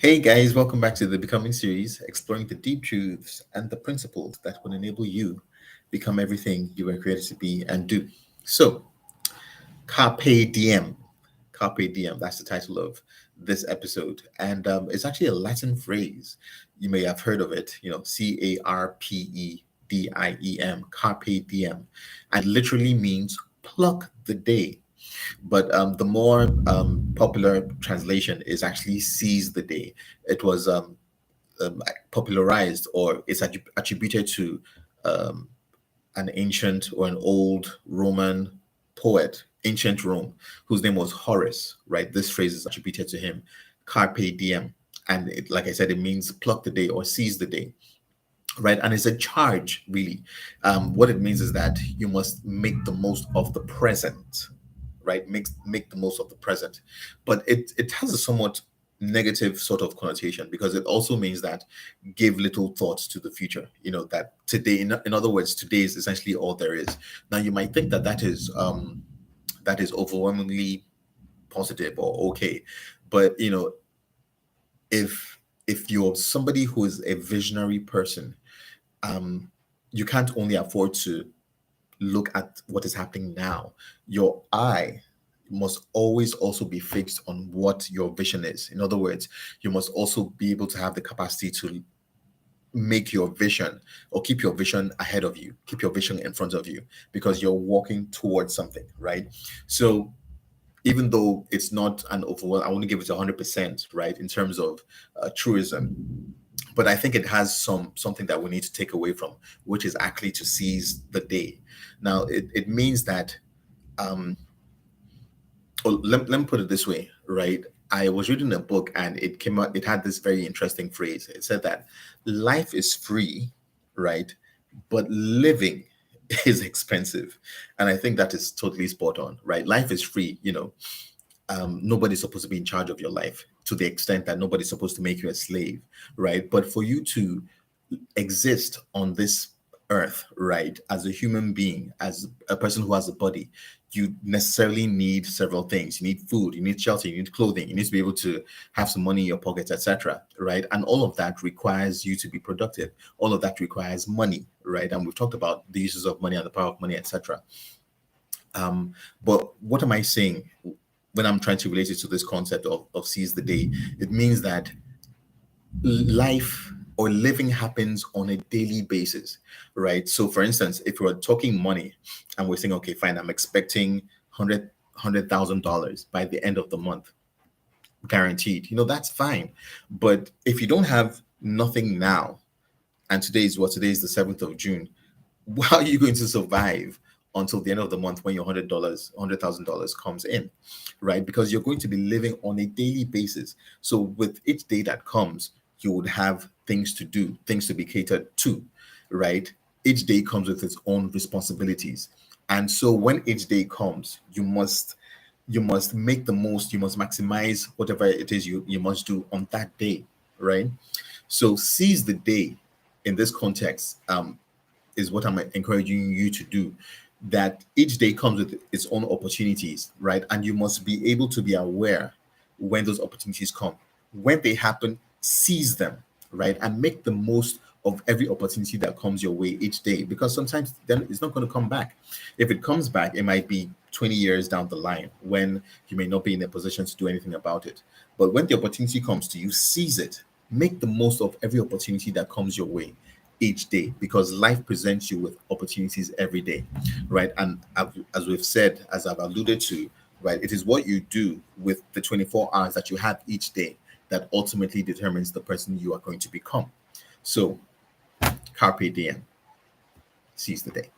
Hey guys, welcome back to the Becoming series, exploring the deep truths and the principles that will enable you become everything you were created to be and do. So, Carpe Diem. Carpe Diem, that's the title of this episode. And it's actually a Latin phrase. You may have heard of it, Carpe Diem, Carpe Diem. And literally means pluck the day. But the more popular translation is actually seize the day. It was popularized or is attributed to um, an ancient or an old Roman poet, ancient Rome, whose name was Horace, right? This phrase is attributed to him, Carpe Diem. And like I said, it means pluck the day or seize the day, right? And it's a charge, really. What it means is that you must make the most of the present, right? Make the most of the present. But it has a somewhat negative sort of connotation because it also means that give little thoughts to the future. That today, in other words, today is essentially all there is. Now, you might think that that is overwhelmingly positive or okay, but if you're somebody who is a visionary person, um, you can't only afford to look at what is happening now. Your eye must always also be fixed on what your vision is. In other words, you must also be able to have the capacity to make your vision or keep your vision ahead of you, keep your vision in front of you because you're walking towards something, right? So even though it's not an overall, I want to give it 100%, right, in terms of truism, but I think it has something that we need to take away from, which is actually to seize the day. Now, it means that, um, let me put it this way, right? I was reading a book and it came out, it had this very interesting phrase. It said that life is free, right? But living is expensive. And I think that is totally spot on, right? Life is free, nobody's supposed to be in charge of your life to the extent that nobody's supposed to make you a slave, right? But for you to exist on this earth, right, as a human being, as a person who has a body, you necessarily need several things. You need food, you need shelter, you need clothing, you need to be able to have some money in your pockets, etc., right? And all of that requires you to be productive. All of that requires money, right? And we've talked about the uses of money and the power of money, etc. But what am I saying when I'm trying to relate it to this concept of seize the day? It means that life or living happens on a daily basis, right? So, for instance, if we're talking money and we're saying, okay, fine, I'm expecting $100,000 by the end of the month, guaranteed, that's fine. But if you don't have nothing now, and today is the 7th of June, how are you going to survive until the end of the month when your $100,000 comes in, right? Because you're going to be living on a daily basis. So with each day that comes, you would have things to do, things to be catered to, right? Each day comes with its own responsibilities. And so when each day comes, you must make the most, you must maximize whatever it is you must do on that day, right? So seize the day in this context, is what I'm encouraging you to do. That each day comes with its own opportunities, right? And you must be able to be aware when those opportunities come. When they happen, seize them, right? And make the most of every opportunity that comes your way each day, because sometimes then it's not going to come back. If it comes back, it might be 20 years down the line when you may not be in a position to do anything about it. But when the opportunity comes to you, seize it. Make the most of every opportunity that comes your way each day, because life presents you with opportunities every day, right? And as we've said, as I've alluded to, right, it is what you do with the 24 hours that you have each day that ultimately determines the person you are going to become. So, carpe diem, seize the day.